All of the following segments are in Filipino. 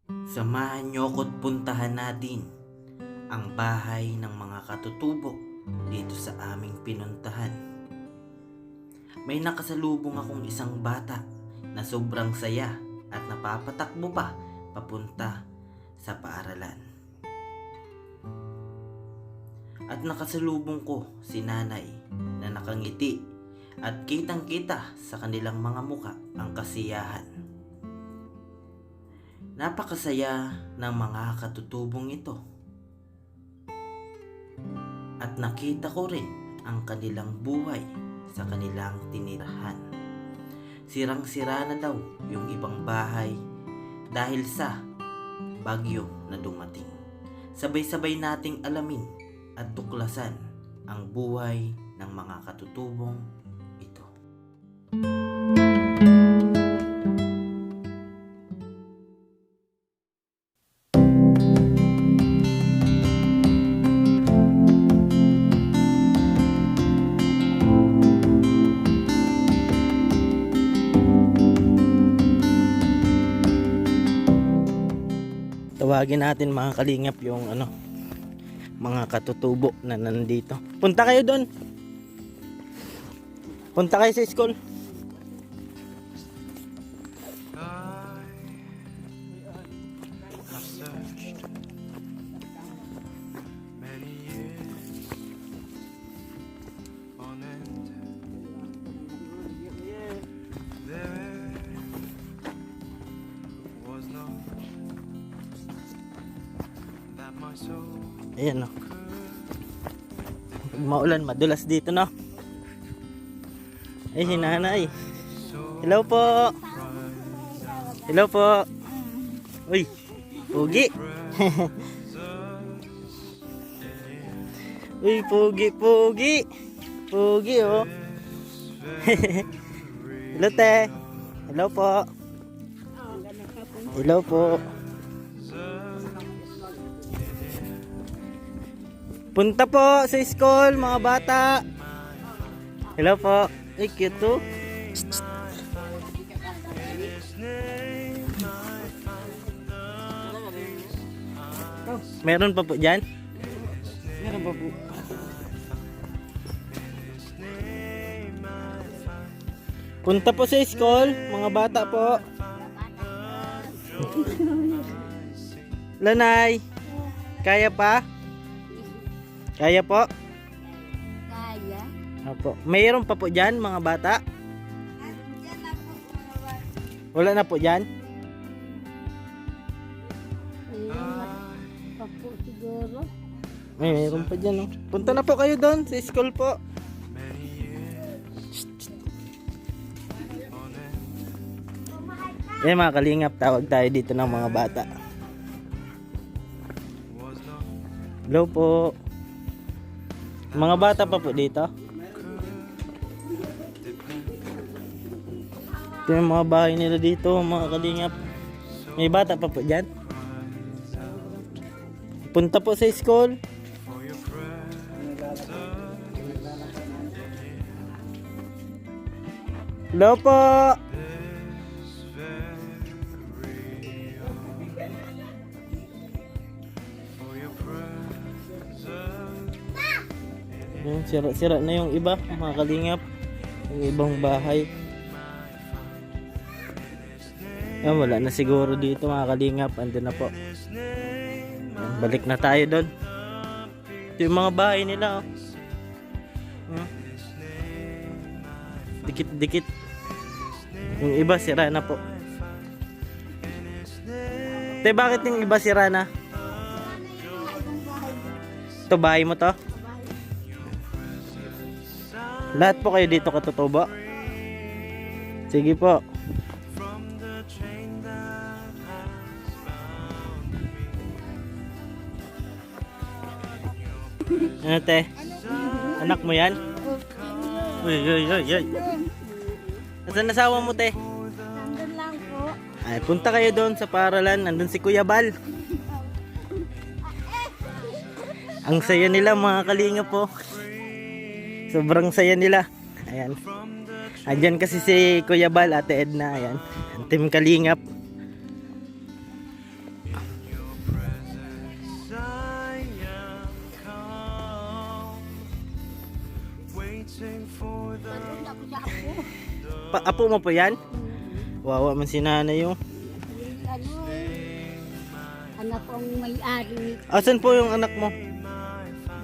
Samahan niyo ko't puntahan natin ang bahay ng mga katutubo dito sa aming pinuntahan. May nakasalubong akong isang bata na sobrang saya at napapatakbo pa papunta sa paaralan. At nakasalubong ko si nanay na nakangiti at kitang-kita sa kanilang mga muka ang kasiyahan. Napakasaya ng mga katutubong ito. At nakita ko rin ang kanilang buhay sa kanilang tinirahan. Sirang-sira na daw yung ibang bahay dahil sa bagyo na dumating. Sabay-sabay nating alamin at tuklasan ang buhay ng mga katutubong ito. Tawagin natin mga kalingap yung mga katutubo na nandito. Punta kayo doon. Punta kayo sa school. Ayan, no. Pag maulan, madulas dito, no. Ay, hinanay. Hello po. Hello po. Uy, pugi. Uy, pugi, pugi. Pugi, oh. Hello, te. Hello po. Hello po. Punta po sa school, mga bata. Hello po. Ay, cute to. Meron pa po dyan? Meron pa po. Punta po sa school, mga bata po. Lanay, kaya pa? Kaya po? Kaya. Opo. Mayroon pa po dyan mga bata? Wala na po dyan? Pa po siguro. Mayroon pa dyan, oh. Punta na po kayo doon sa school po. Eh mga kalingap, tawag tayo dito ng mga bata. Hello po. Mga bata pa po dito. Ito yung mga bahay nila dito, mga kalingap. May bata pa po dyan. Punta po sa school. Hello po. Sira-sira na yung iba, mga kalingap. Yung ibang bahay. Wala na siguro dito, mga kalingap. Andun na po. Balik na tayo doon. Ito yung mga bahay nila, oh. Dikit-dikit. Yung iba sira na po. Te, bakit yung iba sira na? Ito bahay mo to? Lahat po kayo dito katutubo? Sige po. Ano te? Anak mo yan? Uy, uy, uy, uy. Nasaan asawa mo te? Nandun lang po. Ay, punta kayo doon sa paaralan. Nandun si Kuya Bal. Ang saya nila mga kalingap po. Sobrang saya nila. Ayan. Andyan kasi si Kuya Bal, Ate Edna. Ayan. Ang team kalingap. Apo mo po yan? Wawa man si nanay yung. Ano anak kong may-ari nito. Asan po yung anak mo?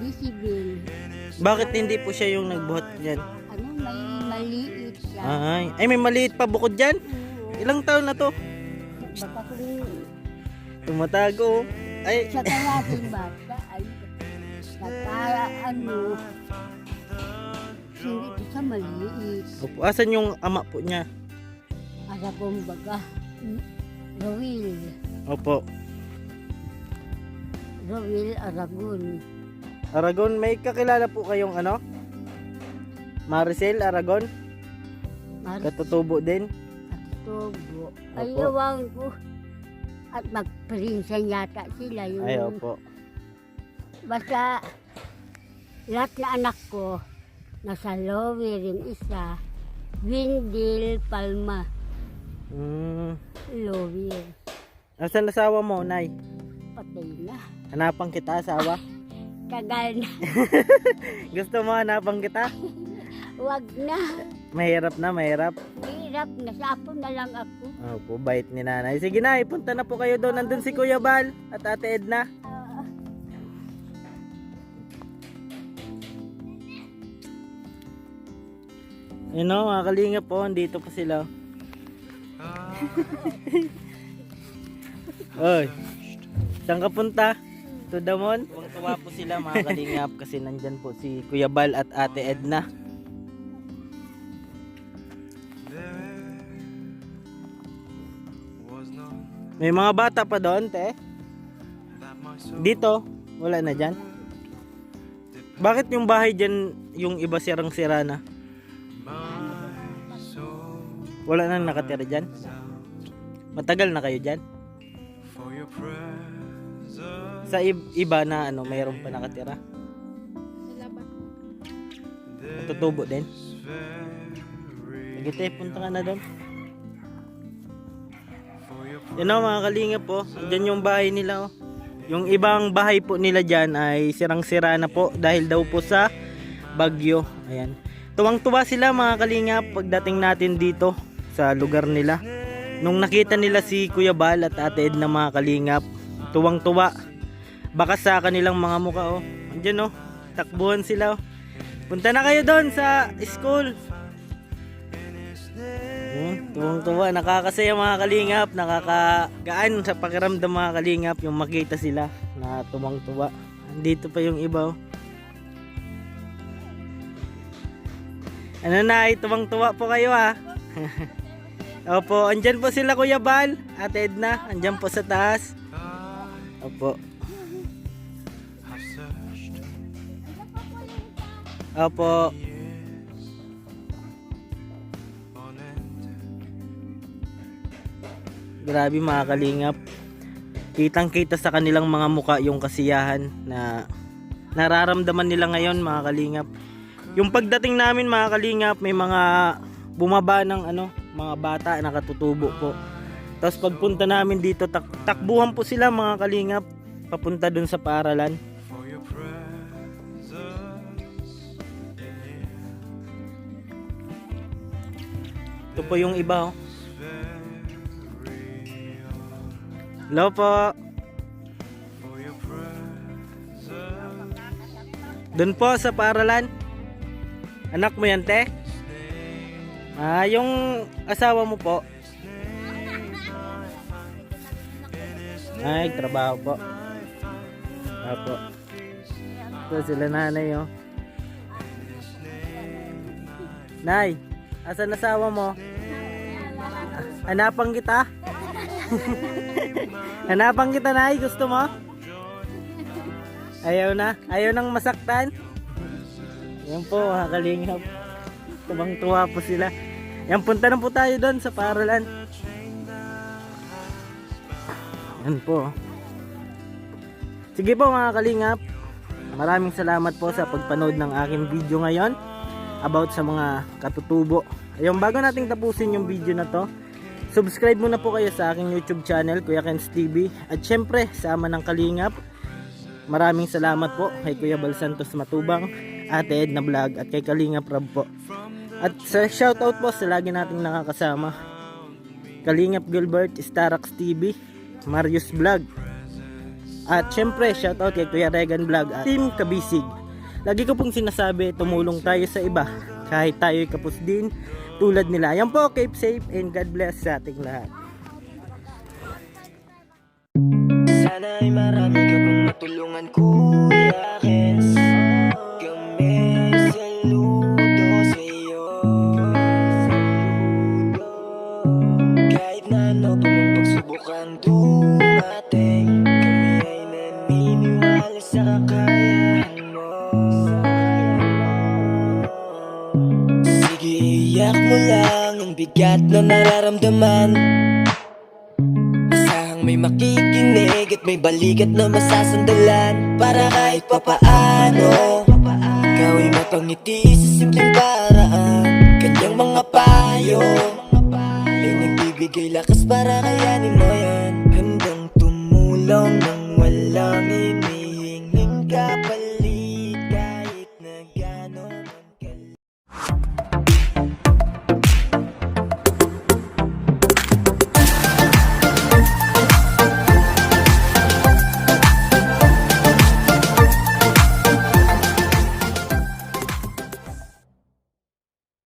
Visible. Bakit hindi po siya yung nagbuhat yan? Ano, may maliit siya. Ay, may maliit pa bukod dyan? Ilang taon na to? Baka kung Tumatago. Ay, sa kalating bata ay naka ano, hindi siya maliit. opo. Asan yung ama po niya? Aragong baga. Rowil. Opo. Rowil Aragon. Aragon, may kakilala po kayong ano? Maricel Aragon? Katutubo din? Katutubo. Opo. Ayawang ko. At magprinsan yata sila yung... Ay, opo. Basta lahat na anak ko nasa lower, yung isa Windil Palma lower. Asan asawa mo, Nay? Patay na, Hanapan kita, asawa? tagal na. Gusto mo hanapan kita? Wag na, Mahirap na, mahirap. hirap na, sapo na lang ako. Opo, bait ni nanay. Sige na, punta na po kayo doon. Nandun si Kuya Bal at Ate Edna. Yun o, mga kalingap po. Dito pa sila. Oy, saan ka punta? To Damon? Tuwang-tuwa po sila mga kalingap kasi nandyan po si Kuya Bal at Ate Edna. May mga bata pa doon, te? Dito? Wala na dyan? Bakit yung bahay dyan, yung iba sirang-sira na? Wala nang nakatira dyan? Matagal na kayo dyan? Sa iba na ano, mayroon pa nakatira? Matutubo din? Sige te, punta ka na doon. Yan o mga kalingap po, dyan yung bahay nila o. Yung ibang bahay po nila dyan ay sirang-sira na po dahil daw po sa bagyo. Ayan. Tuwang-tuwa sila mga kalingap pagdating natin dito sa lugar nila. Nung nakita nila si Kuya Bal at Ate Ed na mga kalingap, tuwang-tuwa. Baka sa kanilang mga muka o. Andyan o, takbuhan sila o. Punta na kayo doon sa school. Tuwang-tuwa, nakakasaya mga kalingap, nakakagaan sa pakiramdam mga kalingap yung makita sila na tuwang-tuwa. Andito pa yung iba oh. Ano na, tuwang-tuwa po kayo ha. Opo, andyan po sila Kuya Bal, Ate Edna, andyan po sa taas. Opo. Opo. Grabe mga kalingap. Kitang-kita sa kanilang mga muka yung kasiyahan na nararamdaman nila ngayon mga kalingap. Yung pagdating namin mga kalingap, may mga bumaba ng ano, mga bata na katutubo po. Tapos pagpunta namin dito, takbuhan po sila mga kalingap papunta dun sa paaralan. Ito po yung iba oh. Hello po. Doon po sa paaralan. Anak mo yan, te? Yung asawa mo po. Ay, trabaho po. Apo. Ito sila nanay, oh. Nay, asan asawa mo? Hanapan kita? Hanapan kita, Nay. Gusto mo? Ayaw na? Ayaw nang masaktan? Yan po, mga kalingap. Tuwang-tuwa po sila. Yan, punta na po tayo doon sa paaralan. Yan po. Sige po mga kalingap. Maraming salamat po sa pagpanood ng aking video ngayon about sa mga katutubo. Ayun, bago nating tapusin yung video na to, subscribe muna po kayo sa aking YouTube channel, Kuya Ken's TV. At syempre, sa Ama ng Kalingap, maraming salamat po kay Kuya Bal Santos Matubang, Ate Edna Vlog, at kay Kalingap Rab po. At sa shoutout po sa lagi nating nakakasama, Kalingap Gilbert, Starax TV, Marius Vlog. At syempre, shoutout kay Kuya Regan Vlog at Team Kabisig. Lagi ko pong sinasabi, tumulong tayo sa iba kahit tayo'y kapos din tulad nila. Yan po, keep safe and God bless sa ating lahat. Sana ay marami ka pang matulungan, Kuya Kens. Kami saludo sa iyo. Kahit na ano pa mang pagsubukang dumating, kami ay naniniwala sa kakayahan mo. Sige, iyak mo lang ang bigat na nararamdaman. May makikinig at may balikat na masasandalan, para kahit papaano ikaw ay mapangiti sa simpleng paraan. Kanyang mga payo ay nagbibigay lakas para kayanin mo yan. Handang tumulong nang walang hinihinging kapalit.